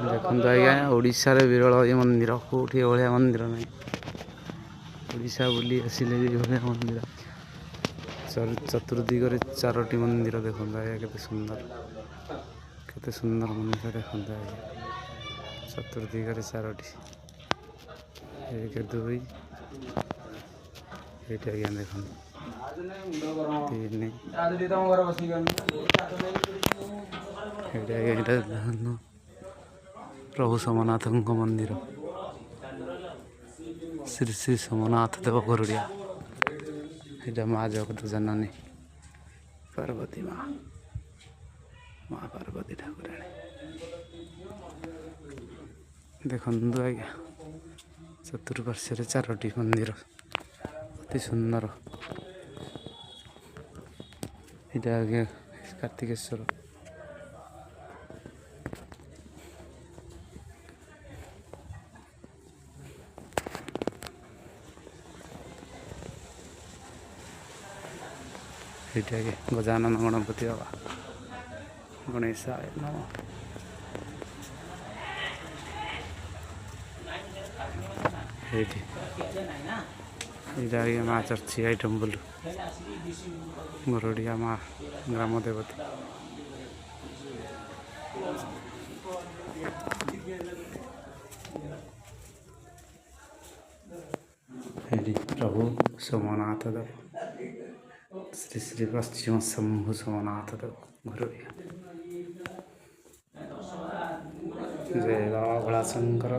देखो आज्ञा ओडिशा रे विरल ये मंदिर कौटी भाया मंदिर ना ओडिशा बुली आसिले भाया मंदिर चतुर्दिग चारोटी मंदिर देखो आज्ञा केते सुंदर मंदिर देखो आज्ञा चतुर्दिग चारोटी एक दुई ये आज्ञा देख तीन प्रभु सोमनाथ मंदिर श्री श्री सोमनाथ देव गरुड़िया ये माँ जगत जननी पार्वती माँ माँ पार्वती ठाकुराणी देखु आज्ञा चतुर्पार्श्व चारोटी मंदिर अति सुंदर ये आज्ञा कार्तिकेश्वर ये गजानन गणपति बाबा गणेशाय नमः ये माँ चर्ची आई टेम्पल गरुड़िया माँ ग्राम देवती प्रभु सोमनाथ देव श्री श्री पश्चिम शंभु सोमनाथ देव गरुड़िया जय बाबा भोला शंकर।